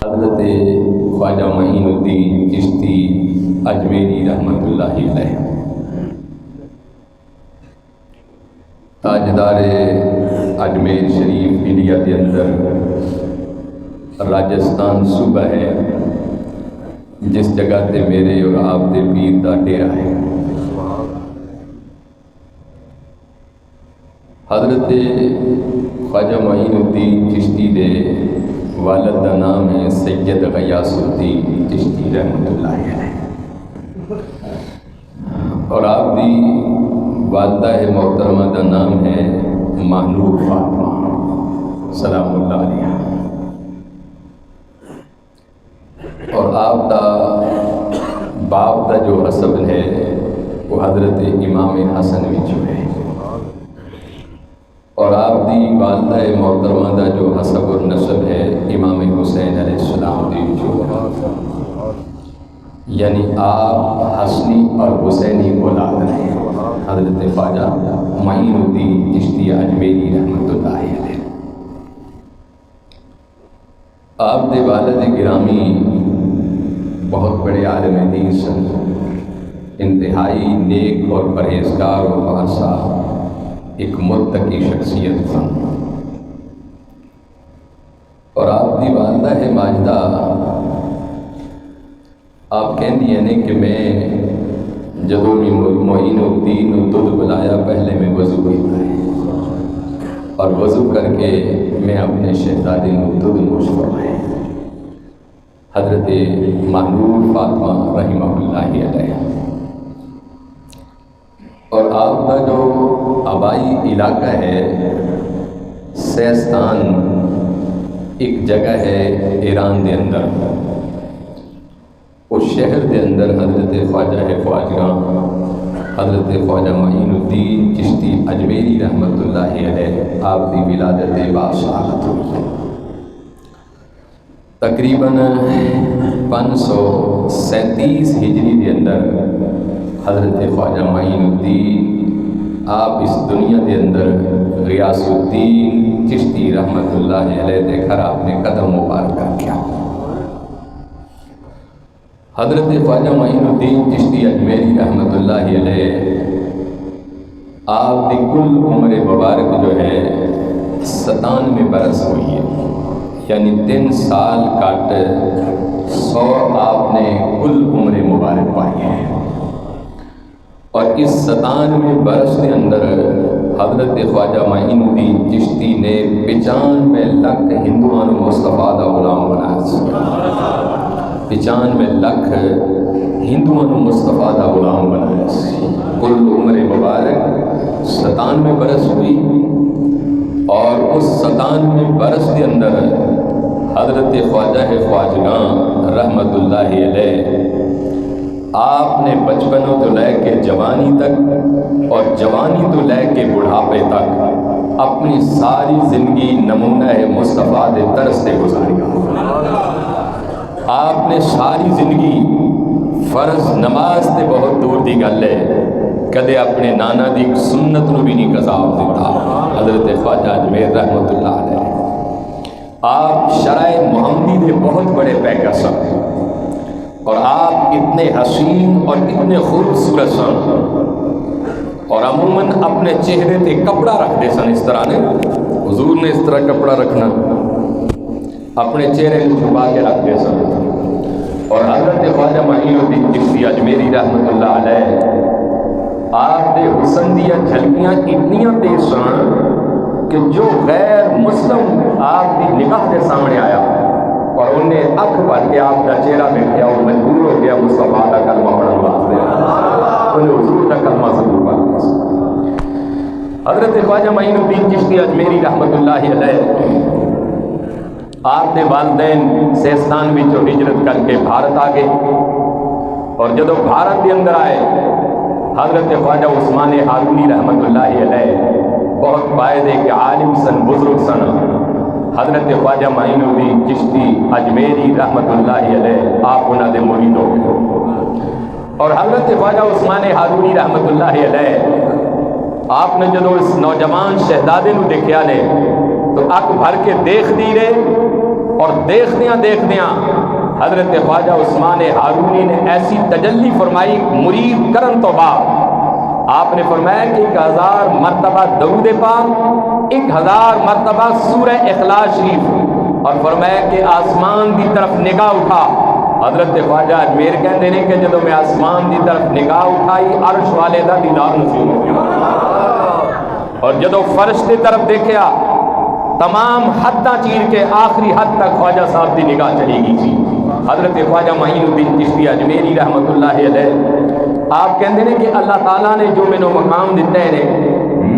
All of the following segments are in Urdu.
حضرت خواجہ معین الدین چشتی اجمیری رحمۃ اللہ علیہ تاجدار اجمیر شریف انڈیا کے اندر راجستھان صوبہ ہے جس جگہ تے میرے اور آپ دے پیر دا ڈیرا ہے۔ حضرت خواجہ معین الدین چشتی دے والد کا نام ہے سید غیاث الدین چشتی رحمۃ اللہ علیہ، اور آپ دی والدہ محترمہ کا نام ہے مہنور فاطمہ سلام اللہ علیہ، اور آپ دا باپ دا جو حسب ہے وہ حضرت امام حسن وچوں ہے، اور آپ دی والدہ محترمہ دا جو حسب اور نسب ہے امام حسین علیہ السلام دی وچوں، یعنی آپ حسنی اور حسینی اولاد ہیں حضرت خواجہ معین الدین چشتی اجمیری رحمۃ اللہ علیہ۔ آپ دے والد گرامی بہت بڑے عالم دین سن، انتہائی نیک اور پرہیزگار و پارسا ایک متقی شخصیت تھا، اور آپ دی والدہ ہے ماجدہ آپ کہندی ہیں کہ میں جدوں بھی معین الدین دودھ بلایا پہلے میں وضو کیتا ہے اور وضو کر کے میں اپنے شہزادے کو دودھ نوش کروایا۔ حضرت مہنور فاطمہ رحمہ اللہ علیہ، اور آپ کا جو آبائی علاقہ ہے سیستان ایک جگہ ہے ایران دے اندر، اس شہر دے اندر حضرت خواجہ خواجگاں حضرت خواجہ معین الدین چشتی اجمیری رحمۃ اللہ علیہ آپ کی ولادت باشاعت ہوئی۔ تقریباً 537 ہجری کے اندر حضرت خواجہ معین الدین آپ اس دنیا کے اندر غیاث الدین چشتی رحمۃ اللہ علیہ دے گھر آپ نے قدم مبارک کیا۔ حضرت خواجہ معین الدین چشتی اجمیری رحمۃ اللہ علیہ آپ کی کل عمر مبارک جو ہے 97 برس ہوئی ہے، یعنی 3 سال کٹ 100 آپ نے کل عمر مبارک پائی ہے، اور اس 97 برس کے اندر حضرت خواجہ معین الدین چشتی نے 95 لاکھ ہندوؤں مصطفیٰ دا غلام بنایا، 95 لاکھ ہندوؤں مصطفیٰ دا غلام بنایا۔ کل عمر مبارک 97 برس ہوئی، اور اس 97 برس کے اندر حضرت خواجہ خواجگاں رحمۃ اللہ علیہ آپ نے بچپنوں تو لے کے جوانی تک اور جوانی تو لے کے بڑھاپے تک اپنی ساری زندگی نمونہ مصطفیٰ دے طرز سے گزاری۔ آپ نے ساری زندگی فرض نماز تے بہت دور دی گل ہے، کدے اپنے نانا دی سنت نو بھی نہیں قضاوت دیتا حضرت خواجہ اجمیر رحمۃ اللہ علیہ۔ آپ شرع محمدی دے بہت بڑے پیکر سن، اور آپ اتنے حسین اور اتنے خوبصورت سن، اور عموماً اپنے چہرے تے کپڑا رکھتے سن، اس طرح نے حضور نے اس طرح کپڑا رکھنا اپنے چہرے کو چھپا کے رکھتے سن، اور حضرت خواجہ معین الدین چشتی اجمیری رحمۃ اللہ علیہ آپ کے حسن دیا جھلکیاں اتنیاں تیز سن کہ جو غیر مسلم آپ کی نگاہ کے سامنے آیا اور انہیں اکھ بھر کے آپ کا چہرہ دیکھا، وہ مجبور ہو گیا مصطفیٰ کا کلمہ پڑھنے واسطے، انہیں حضور کا کلمہ ضرور پڑھنا۔ حضرت خواجہ معین الدین چشتی اجمیری رحمۃ اللہ علیہ آپ کے والدین سیستان وچوں ہجرت کر کے بھارت آ گئے، اور جدو بھارت کے اندر آئے حضرت خواجہ عثمان ہارونی رحمۃ اللہ علیہ بہت قائد ایک عالم سن، بزرگ سن، حضرت خواجہ معین الدین چشتی اجمیری رحمۃ اللہ علیہ آپ انہوں دے مرید ہو گئے، اور حضرت خواجہ عثمان ہارونی رحمۃ اللہ علیہ آپ نے جدو اس نوجوان شہزادے نو دیکھیا نے تو اک بھر کے دیکھ دی رہے، اور دیکھدیاں حضرت خواجہ عثمان ہارونی نے ایسی تجلی فرمائی مرید کرن تو بعد آپ نے فرمایا کہ 1000 مرتبہ درود پاک، 1000 مرتبہ سورہ اخلاص شریف، اور فرمایا کہ آسمان دی طرف نگاہ اٹھا۔ حضرت خواجہ اجمیر کہندے نے کہ جدوں میں آسمان دی طرف نگاہ اٹھائی عرش والے دا دیدار نصیب ہو گیا، اور جدوں فرش دی طرف دیکھیا تمام حداں چیر کے آخری حد تک خواجہ صاحب دی نگاہ چلی گئی تھی۔ حضرت خواجہ معین الدین چشتی اجمیری رحمت اللہ علیہ آپ کہندے نے کہ اللہ تعالیٰ نے جو مینوں مقام دیتا ہے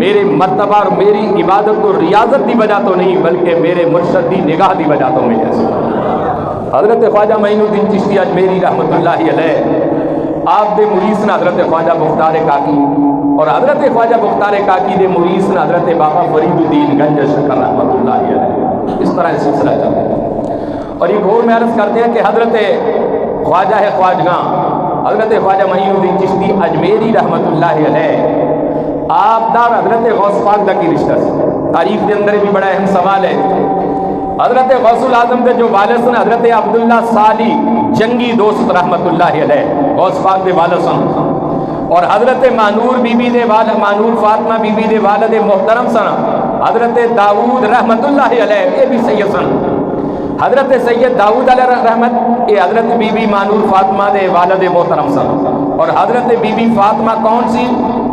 میرے مرتبہ اور میری عبادت و ریاضت دی وجہ تو نہیں بلکہ میرے مرشد دی نگاہ دی وجہ تو ملے۔ حضرت خواجہ معین الدین چشتی اجمیری رحمت اللہ علیہ آپ دے مرید سن حضرت خواجہ بختار کاکی، اور حضرت خواجہ بختار کاکی دے مرید سن حضرت بابا فرید الدین گنج شکر رحمت اللہ علیہ۔ اس طرح سلسلہ چلتا ہے۔ اور ایک اور میں عرض کرتے ہیں کہ حضرت خواجہ خواجگاں حضرت خواجہ معین الدین چشتی اجمیری رحمت اللہ علیہ آپ دار حضرت غوث پاک دا کی رشتہ سے تاریخ کے اندر بھی بڑا اہم سوال ہے۔ حضرت غوث العظم کے جو والد سن حضرت عبداللہ صالی جنگی دوست رحمت اللہ علیہ غوث پاک دے والد سن، اور حضرت مانور بی بی دے والد مانور فاطمہ بی بی دے والد محترم سن حضرت داؤد رحمت اللہ علیہ، یہ بھی سید سن۔ حضرت سید داؤد علیہ رحمت یہ حضرت بی بی مانور فاطمہ دے والد محترم سن، اور حضرت بی بی فاطمہ کون سی؟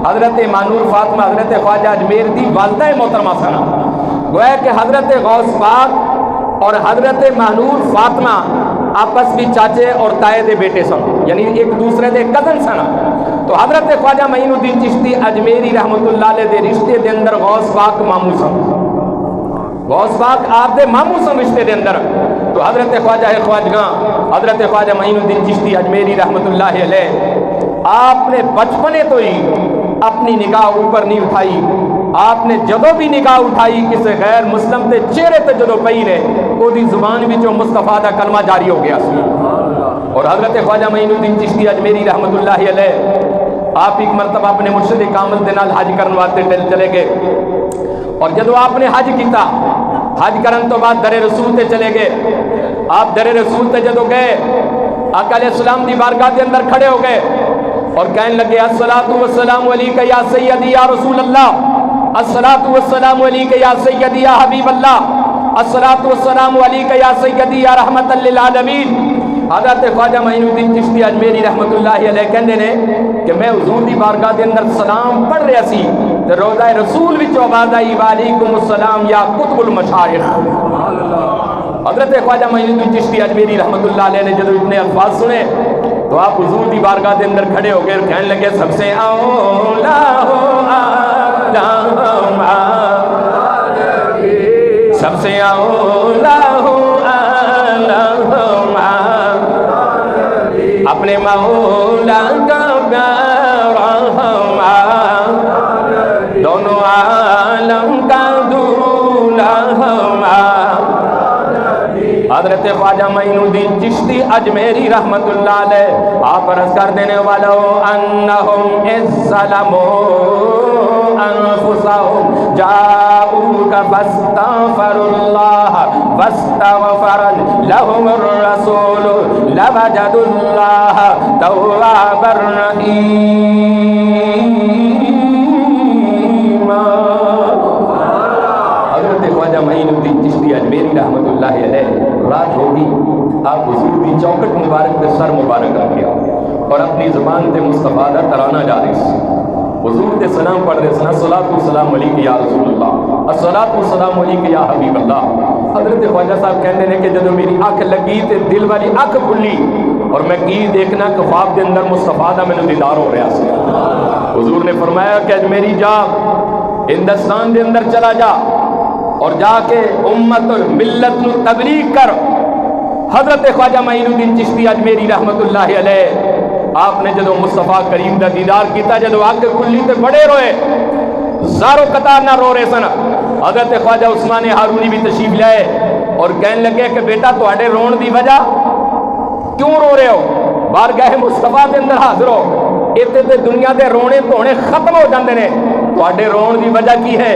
حضرت مانور فاطمہ حضرت خواجہ اجمیر دی والدہ محترمہ سن۔ گویا کہ حضرت غوث پاک اور حضرت مانور فاطمہ آپس میں چاچے اور تائے دے بیٹے سن، یعنی ایک دوسرے دے کزن سن۔ تو حضرت خواجہ معین الدین چشتی اجمیری رحمت اللہ علیہ دے رشتے دے اندر غوث پاک ماموں سن، غوث پاک آپ دے ماموں سن رشتے دے اندر۔ تو حضرت خواجہ خواجگاں حضرت خواجہ معین الدین چشتی اجمیری رحمت اللہ علیہ آپ نے بچپنے تو ہی اپنی نگاہ اوپر نہیں اٹھائی، آپ نے جدوں بھی نگاہ اٹھائی کسی غیر مسلم تے چہرے تے جدوں پئی نے او دی زبان وچوں مصطفیٰ دا کلمہ جاری ہو گیا سی۔ اور حضرت خواجہ معین الدین چشتی اجمیری رحمت اللہ علیہ آپ ایک مرتبہ اپنے مرشد کامل دے نال حج کرن واسطے چلے گئے، اور جدوں آپ نے حج کیتا حج کرن تو بعد در رسول تے چلے گئے۔ آپ در رسول تے جدوں گئے آقا علیہ السلام دی بارگاہ دے اندر کھڑے ہو گئے اور کہنے لگے الصلاۃ والسلام علیک یا سیدی یا رسول اللہ، الصلاۃ والسلام علیک یا سیدی یا حبیب اللہ، الصلاۃ والسلام علیک یا سیدی یا رحمت للعالمین۔ حضرت خواجہ معین الدین چشتی اجمیری رحمت اللہ علیہ کہندے نے کہ میں حضور دی بارگاہ دے اندر سلام پڑھ رہا سی تے روضہ رسول وچ آواز آئی وعلیکم السلام یا قطب المشائخ۔ حضرت خواجہ معین الدین چشتی اجمیری رحمت اللہ علیہ نے جب اتنے الفاظ سنے تو آپ حضور دی بارگاہ دے اندر کھڑے ہو گئے اور کہنے لگے سب سے اولا ہو سب سے اولا ہو اپنے مولا کا پیارا دونوں عالم کا دولا حضرت خواجہ معین الدین چشتی اجمیری رحمت اللہ علیہ آپ عرض کر دینے والو انہم الظلموا انفسہم جاؤک فاستغفروا اللہ واستغفر لهم الرسول لوجدوا اللہ توابا رحیما۔ حضرت خواجہ معین الدین چشتی اجمیری رحمت اللہ علیہ رات ہوگی آپ حضور کی چوکٹ مبارک پہ سر مبارک رکھیا اور اپنی زبان تے مصطفیٰ دا ترانہ جاری سی، حضور تے سلام پڑھ رہے سنا الصلاۃ والسلام علیک یا رسول اللہ، الصلاۃ والسلام علیک یا حبیب اللہ۔ حضرت خواجہ صاحب کہتے ہیں کہ جب میری آنکھ لگی تے دل والی آنکھ کھلی اور میں کی دیکھنا کہ خواب دے اندر مصطفیٰ دا میں دیدار ہو رہا سی۔ حضور نے فرمایا کہ اجمیری جا ہندوستان دے اندر چلا جا اور جا کے امت اور ملت نو تبلیغ کر۔ حضرت خواجہ معین الدین چشتی اجمیری رحمت اللہ علیہ آپ نے جدو مصطفیٰ کریم دا دیدار کیتا جدو آنکھ کھلی تے بڑے روئے، زارو قطار نہ رو رہے سن۔ حضرت خواجہ عثمان ہارونی بھی تشریف لائے اور کہنے لگے کہ بیٹا تواڈے رون دی وجہ کیوں رو رہے ہو؟ بارگاہ مصطفیٰ دے اندر حاضر ہو، ایتھے تے دنیا دے رونے دھونے ختم ہو جاندے نے، تواڈے رون دی وجہ کی ہے؟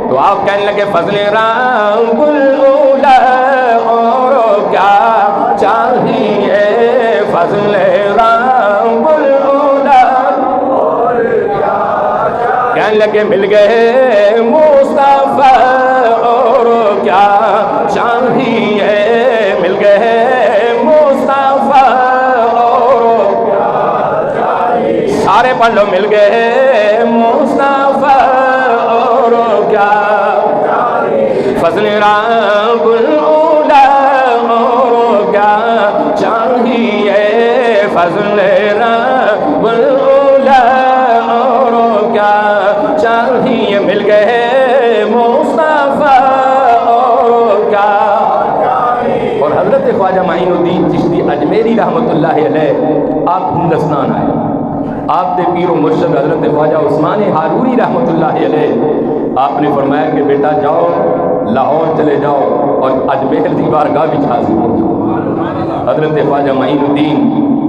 تو آپ کہنے لگے فضل رام الاولا اور کہ مل گئے مصطفیٰ اور کیا چاہیے، مل گئے مصطفیٰ اور کیا چاہیے، سارے پڑھ لو، مل گئے مصطفیٰ اور کیا چاہیے، فضل رب الاولیاء اور کیا چاہیے، فضل رب الاولیاء اور کیا چاہیے، مل گئے مصطفیٰ اور کیا چاہیے۔ اور حضرت خواجہ معین الدین چشتی اجمیری رحمۃ اللہ علیہ آپ ہندوستان آئے، آپ کے پیر و مرشد حضرت خواجہ عثمان ہارونی رحمۃ اللہ علیہ آپ نے فرمایا کہ بیٹا جاؤ لاہور چلے جاؤ اور اجمیر دی بارگاہ وچ حاضر ہو جاؤ۔ حضرت خواجہ معین الدین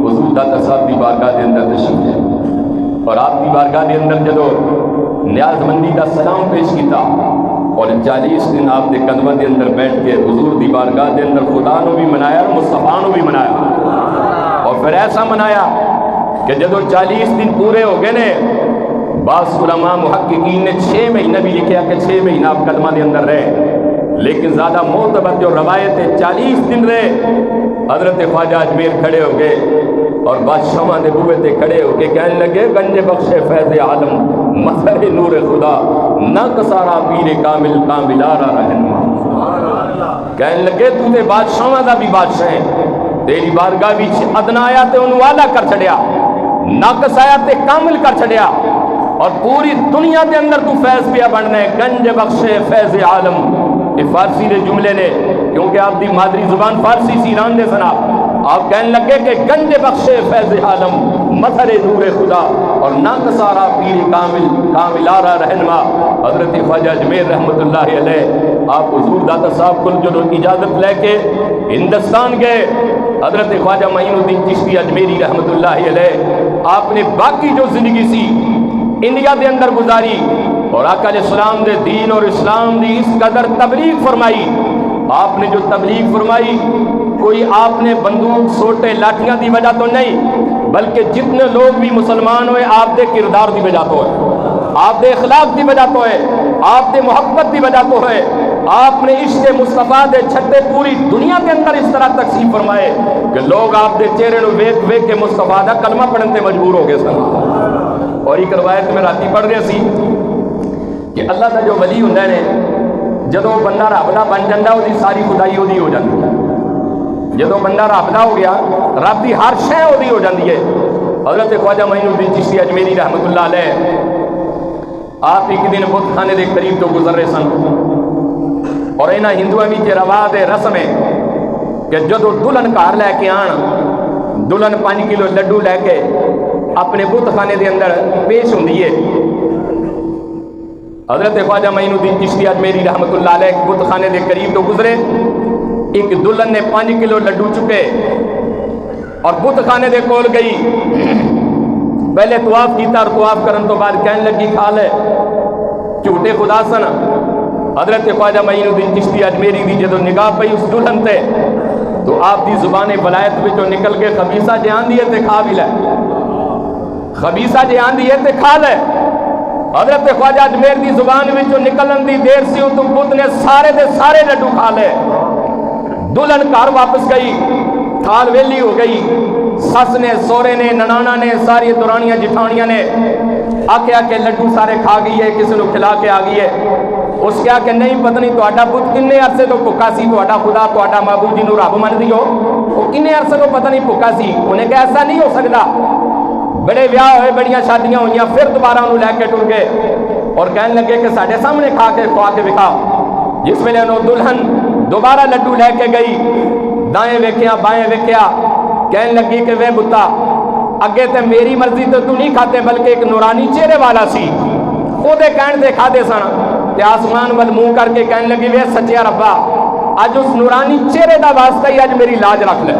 حضور داتا صاحب دی بارگاہ دے اندر تشریف لے اور آپ دی بارگاہ دے اندر جدو نیاز مندی دا سلام پیش کیتا اور 40 دن آپ دے قدمہ دے اندر بیٹھ کے حضور دی بارگاہ دے اندر خدا نو بھی منایا اور مصطفیٰ نو بھی منایا، اور پھر ایسا منایا کہ جدو 40 دن پورے ہو گئے نے، بعض علماء محققین نے 6 مہینہ بھی لکھیا کہ 6 مہینہ آپ قدمہ دے اندر رہے، لیکن زیادہ معتبر جو روایت ہے 40 دن رہے۔ حضرت خواجہ اجمیر کھڑے ہو گئے اور بادشاہ دے بوئے تے کھڑے ہو کے کہنے لگے گنج بخش فیض عالم مظہر نور خدا نہ کسارا پیر کامل کاملارا رہنما، کہنے لگے تو تے بادشاہ دا بھی بادشاہ ہے، تیری بارگاہ وچ ادنا آیا تے انہوں والا کر چھڑیا، ناقص آیا تے کامل کر چھڑیا، اور پوری دنیا دے اندر تو فیض پیا بننا ہے، گنج بخش فیض عالم۔ یہ فارسی دے جملے نے، کیونکہ آپ دی مادری زبان فارسی سی ایران دے سنا، آپ کہنے لگے کہ گنج بخش فیض عالم مظہر نور خدا اور ناقصارا پیر کامل کاملارا رہنما۔ حضرت خواجہ اجمیر رحمۃ اللہ علیہ آپ حضور داتا صاحب کو جو اجازت لے کے ہندوستان گئے، حضرت خواجہ معین الدین چشتی اجمیری رحمۃ اللہ علیہ آپ نے باقی جو زندگی سی انڈیا دے اندر گزاری، اور آقا علیہ السلام دے دین اور اسلام دی اس قدر تبلیغ فرمائی۔ آپ نے جو تبلیغ فرمائی کوئی آپ نے بندوق سوٹے لاٹھیاں دی وجہ تو نہیں، بلکہ جتنے لوگ بھی مسلمان ہوئے آپ دے کردار دی وجہ تو ہے، آپ دے اخلاق دی وجہ تو ہے، آپ دے محبت دی وجہ تو ہے، آپ نے عشق مصطفیٰ دے چھٹے پوری دنیا کے اندر اس طرح تقسیم فرمائے کہ لوگ آپ دے چہرے نو ویکھ ویکھ کے مصطفیٰ دا کلمہ پڑھن تے مجبور ہو گئے سن۔ اور ایک روایت میں راتی پڑھ رہے سی کہ اللہ دا جو ولی ہوندا ہے جدو بندہ رب دا بن جاندا وہ ساری خدائی وہ ہو جاتی ہے، جدو بندہ رب دا ہو گیا رب دی ہر شے وہ ہو جاتی ہے۔ حضرت خواجہ معین الدین چشتی اجمیری رحمۃ اللہ علیہ آپ ایک دن بت خانے دے قریب تو گزر رہے سن، اور انہاں ہندوؤں وچ رواج ہے رسم ہے کہ جدو دلہن گھر لے کے آن، دلہن 5 کلو لڈو لے کے اپنے بت خانے دے اندر پیش ہوندی ہے۔ حضرت خواجہ معین الدین چشتی اجمیری رحمۃ اللہ علیہ بت خانے دے قریب تو گزرے، ایک دلہن نے 5 کلو لڈو چکے اور بت خانے دے کول گئی، پہلے طواف کیتا اور طواف کرن تو بعد کہنے لگی کھا لے، جھوٹے خدا سن۔ حضرت خواجہ معین الدین چشتی اجمیری دی جدو نگاہ پئی اس دلہن تے تو آپ دی زبان ولایت وچوں نکل کے خبیثہ جہان دی ہے تے کھا بھی لے، خبیثہ جہان دی ہے تے کھا لے۔ حضرت خواجہ اجمیر دی زبان وچوں نکلن دی دیر سی تو بت نے سارے دے سارے لڈو کھا لے۔ دلہن گھر واپس گئی، تھال ویلی ہو گئی، سس نے سورے نے ننانا نے ساری دورانیاں جٹھانیاں نے آکھیا کہ لڈو سارے کھا گئی ہے، کسی نے کھلا کے آ گئی ہے۔ اس کیا کہ نہیں پتہ نہیں تہاڈا بت کنے عرصے تو بھکا سی، تہاڈا خدا تہاڈا معبود جنوں رب مندی ہو وہ کنے عرصے تو پتہ نہیں بھکا سی۔ انہیں کہا ایسا نہیں ہو سکتا، بڑے بیاہ ہوئے بڑیاں شادیاں ہوئیاں، پھر دوبارہ انہوں لے کے ٹر گئے اور کہنے لگے کہ ساڈے سامنے کھا کے وکھا۔ جس ویلے انہوں دلہن دوبارہ لڈو لے کے گئی، دائیں ویکھیا بائیں ویکھیا، کہنے لگی کہ وے بتا اگے تے میری مرضی تو نہیں کھاتے بلکہ ایک نورانی چہرے والا سی وہ دے کہن دے کھاتے سن، تے آسمان ول منہ کر کے کہنے لگی وے سچیا ربا اج اس نورانی چہرے دا واسطہ ہی اج میری لاج رکھ لے۔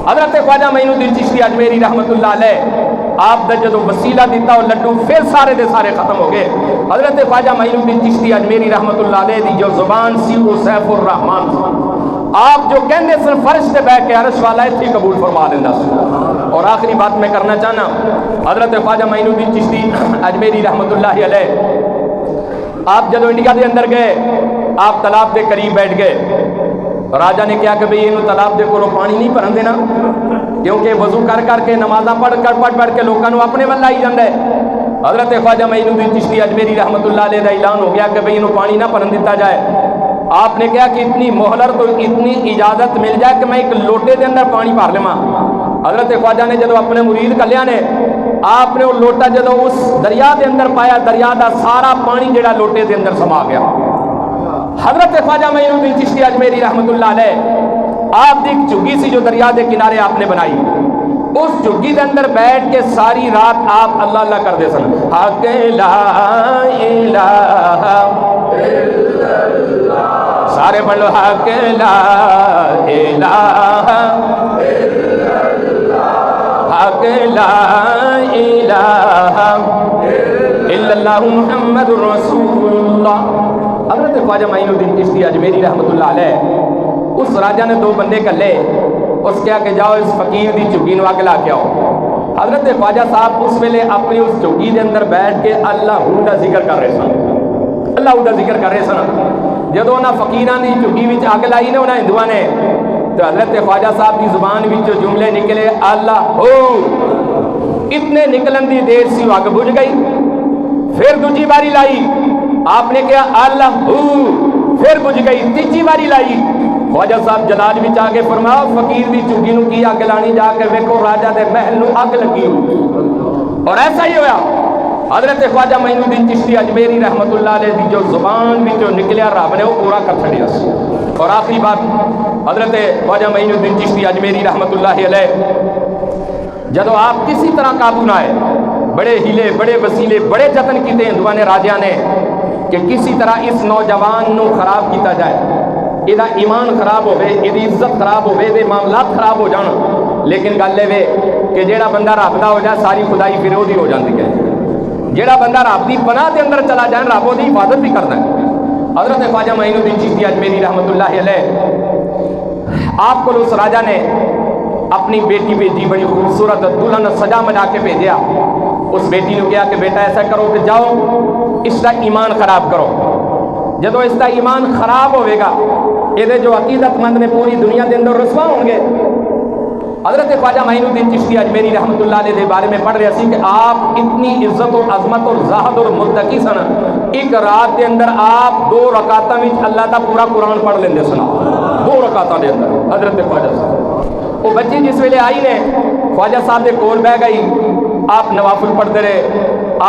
حضرت خواجہ معین الدین چشتی اجمیری رحمۃ اللہ علیہ آپ دا جدو وسیلہ دیتا اور لڈو پھر سارے دے سارے ختم ہو گئے۔ حضرت خواجہ معین الدین چشتی اجمیری رحمۃ اللہ علیہ دی جو زبان سی وہ سیف الرحمان سی۔ آپ جو کہنے سن فرش سے بیٹھ کے عرش والا اتھی قبول فرما دینا سن۔ اور آخری بات میں کرنا چاہنا، حضرت خواجہ معین الدین چشتی اجمیری رحمت اللہ علیہ، آپ جدو انڈیا دے اندر گئے، آپ تالاب دے قریب بیٹھ گئے، راجہ نے کیا کہ بھئی انہوں تالاب دے کو پانی نہیں بھرن دینا، کیونکہ وضو کر کے نمازاں پڑھ کے لوگوں کو اپنے ول آئی جاندے۔ حضرت خواجہ معین الدین چشتی اجمیری رحمت اللہ علیہ کا اعلان ہو گیا کہ بھئی انہوں پانی نہ بھرن دیتا جائے۔ آپ نے کہا کہ اتنی مہلت تو اتنی اجازت مل جائے کہ میں ایک لوٹے دے اندر پانی بھر لواں۔ حضرت خواجہ نے جدو اپنے مرید کلیا نے آپ نے وہ لوٹا جدو اس دریا دے اندر پایا، دریا دا سارا پانی جڑا لوٹے دے اندر سما گیا۔ حضرت خواجہ معین الدین چشتی اجمیری رحمت اللہ علیہ، آپ دی ایک جھگی سی جو دریا دے کنارے آپ نے بنائی، اس جھگی دے اندر بیٹھ کے ساری رات آپ اللہ اللہ کر دے سن، حق لا الہ الا اللہ، سارے بڑھو حق لا الہ الا اللہ، حق لا الہ الا اللہ محمد رسول اللہ۔ حضرت خواجہ معین الدین چشتی اجمیری رحمت اللہ علیہ، اس راجہ نے دو بندے کلے، اس کیا کہ جاؤ اس فقیر دی جھگی نو اگ لا کے آؤ۔ حضرت خواجہ صاحب اس ویلے اپنی اس جھگی دے اندر بیٹھ کے اللہ دا ذکر کر رہے سن، اللہ دا ذکر کر رہے سن۔ جدو انہاں فقیراں دی جھگی وچ اگ لائی نے انہاں ہندوؤں نے، تو حضرت خواجہ صاحب دی زبان وچ جملے نکلے اللہ ہو، اتنے نکلن دی دیر سی اگ بجھ گئی۔ پھر دوجی باری لائی، آپ نے کہا اللہ ہو، پھر بجھ گئی، تیجی باری لائی۔ خواجہ صاحب جلال وچ آ کے فرمایا فقیر دی چگی نو کی اگ لانی، جا کے ویکھو راجہ دے محل نو اگ لگی ہوئی۔ اور ایسا ہی ہوا، حضرت خواجہ معین الدین چشتی اجمیری رحمت اللہ علیہ دی جو زبان وچوں نکلیا رب نے وہ پورا کر چھڈیا سی۔ اور آخری بات، حضرت خواجہ معین الدین چشتی اجمیری رحمت اللہ علیہ، جدو آپ کسی طرح قابو نہ آئے، بڑے ہیلے، بڑے وسیلے، بڑے جتن کیتے ہندوؤں نے، راجیاں نے، کہ کسی طرح اس نوجوان نو خراب کیتا جائے، یہ ایمان خراب ہوئے، یہ عزت خراب ہوئے، یہ معاملات خراب ہو جان۔ لیکن گل یہ کہ جیڑا بندہ رب دا ہو جائے ساری خدائی پھر وہی ہو جاتی ہے۔ جیڑا بندہ رب دی پناہ دے اندر چلا جائے رب دی حفاظت بھی کرنا ہے۔ حضرت خواجہ معین الدین چشتی اجمیری رحمت اللہ علیہ، آپ کو اس راجہ نے اپنی بیٹی بھیجی، بڑی خوبصورت دلہن سجا مجا کے بھیجا۔ اس بیٹی نے کہا کہ بیٹا ایسا کرو کہ جاؤ اس کا ایمان خراب کرو، جدو اس کا ایمان خراب ہوئے گا یہ جو عقیدت مند نے پوری دنیا دے اندر رسوا ہوں گے۔ حضرت خواجہ معین الدین چشتی اجمیری رحمت اللہ علیہ کے بارے میں پڑھ رہے سی کہ آپ اتنی عزت اور عظمت اور زاہد اور متقی سن، ایک رات کے اندر آپ 2 رکعتاں وچ اللہ دا پورا قرآن پڑھ لیندے سن، 2 رکعتاں دے اندر۔ حضرت خواجہ صاحب وہ بچی جس ویلے آئی نے خواجہ صاحب دے کول بہ گئی، آپ نوافل پڑھتے رہے،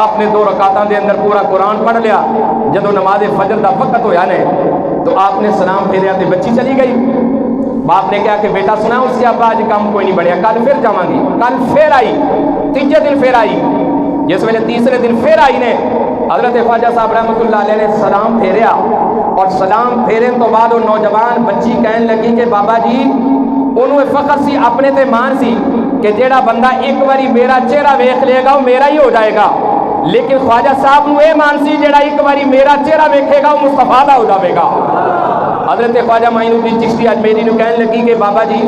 آپ نے 2 رکعتاں دے اندر پورا قرآن پڑھ لیا۔ جدو نماز فجر دا وقت ہویا نے تو آپ نے سلام پھیریا تے بچی چلی گئی۔ باپ نے کہا کہ بیٹا سنا اس کے ابا آج کام کوئی نہیں بڑھیا، کل پھر جاواں گی۔ کل پھر آئی، تیجے دن پھر آئی، جس ویلے تیسرے دن پھر آئی نے حضرت خواجہ صاحب رحمۃ اللہ علیہ نے سلام پھیریا، اور سلام پھیرن تو بعد وہ نوجوان بچی کہنے لگی کہ بابا جی انہوں فخر سی، اپنے تے مان سی کہ جیڑا بندہ ایک باری میرا چہرہ ویکھ لے گا وہ میرا ہی ہو جائے گا، لیکن خواجہ صاحب نو اے مان سی جیڑا ایک باری میرا چہرہ ویکھے گا وہ مصطفیٰ دا ہو جائے گا۔ حضرت خواجہ معین الدین چشتی اجمیری نو کہنے لگی کہ بابا جی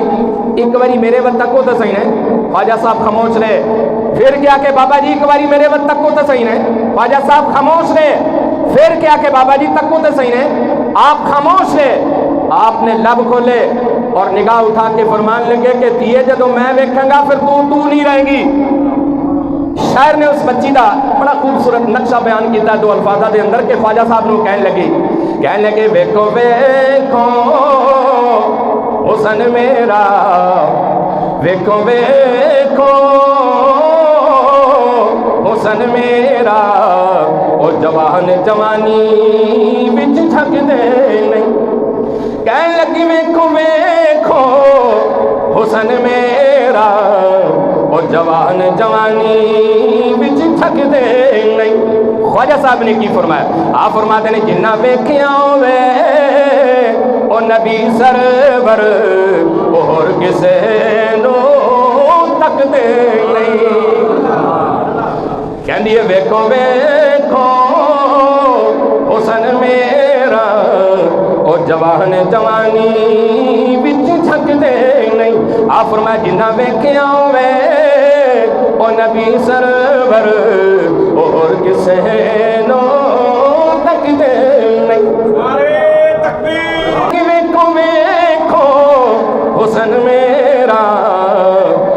ایک باری میرے وقت تک کو تو صحیح ہے۔ خواجہ صاحب خاموش رہے۔ پھر کیا کہ بابا جی ایک باری میرے وقت تک کو تو صحیح ہے۔ خواجہ صاحب خاموش رہے۔ پھر کیا کہ بابا جی تک کو تو صحیح ہے۔ آپ خاموش رہے۔ آپ نے لب کھولے اور نگاہ اٹھا کے فرمان لگے کہ تیے جدو میں ویکھاں گا پھر تو نہیں رہیں گی۔ شاعر نے اس بچی دا بڑا خوبصورت نقشہ بیان کیتا ہے 2 الفاظ دے اندر کہ خواجہ صاحب نو کہنے لگے ویکھو ویکھو حسن میرا، ویکھو ویکھو حسن میرا، او جوان جوانی وچ تھک دے نہیں۔ کہنے لگی ویکھو ویکھو حسن میرا، اور جوان جوانی وچ تھک دے نہیں۔ خواجہ صاحب نے کی فرمایا؟ آپ فرماتے ہیں جنہ ویکھیاں ہوئے او نبی سرور اور کسے نو تک دے نہیں۔ کہندی ہے ویکھو ویکھو حسن میرا، او جوان جوانی بچ جھکدے نہیں آپ فرمایا جنہ ویکھیا ہوے او نبی سرور اور کسے نو تکدے نہیں ویکھو حسن میرا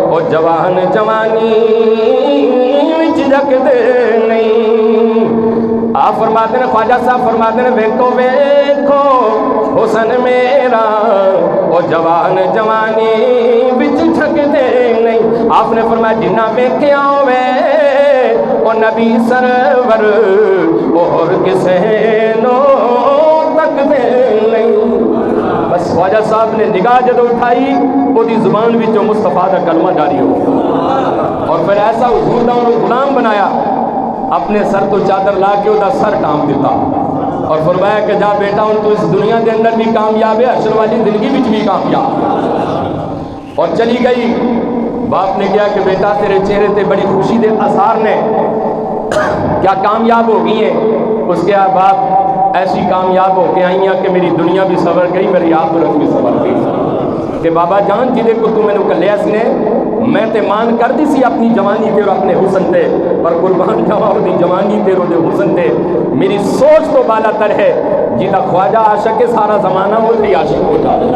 او جوان جوانی وچ جھکدے نہیں آپ فرماتے ہیں خواجہ صاحب فرماتے ہیں ویکھو حسن میرا او جوان جوانی وچ جھکدے نہیں آپ نے فرمایا جنہ ویکھیا ہوے او نبی سرور اور کسے نو تکدے نہیں بس خواجہ صاحب نے نگاہ جدو اٹھائی وہ دی زبان وچوں مصطفیٰ دا کلمہ جاری ہو اور پھر ایسا حضور دا انہوں غلام بنایا اپنے سر تو چادر لا کے دا سر ٹانپ دیتا اور فرمایا کہ جا بیٹا ہوں تو اس دنیا کے اندر بھی کامیاب ہے حشر والی زندگی وچ بھی کامیاب اور چلی گئی باپ نے کہا کہ بیٹا تیرے چہرے تے بڑی خوشی دے اثار نے کیا کامیاب ہو گئی ہیں اس کے باپ ایسی کامیاب ہو کے آئی ہیں کہ میری دنیا بھی سور گئی میری آخرت بھی سور گئی کہ بابا جان جدے کو تو میں نے کلیا اس نے میں تے مان کر دی سی اپنی جوانی تے اور اپنے حسن تے پر قربان جاواں دی جوانی تے اور دے حسن تے میری سوچ تو بالا تر ہے جیتا خواجہ عاشق کے سارا زمانہ وہ بھی عاشق ہو جائے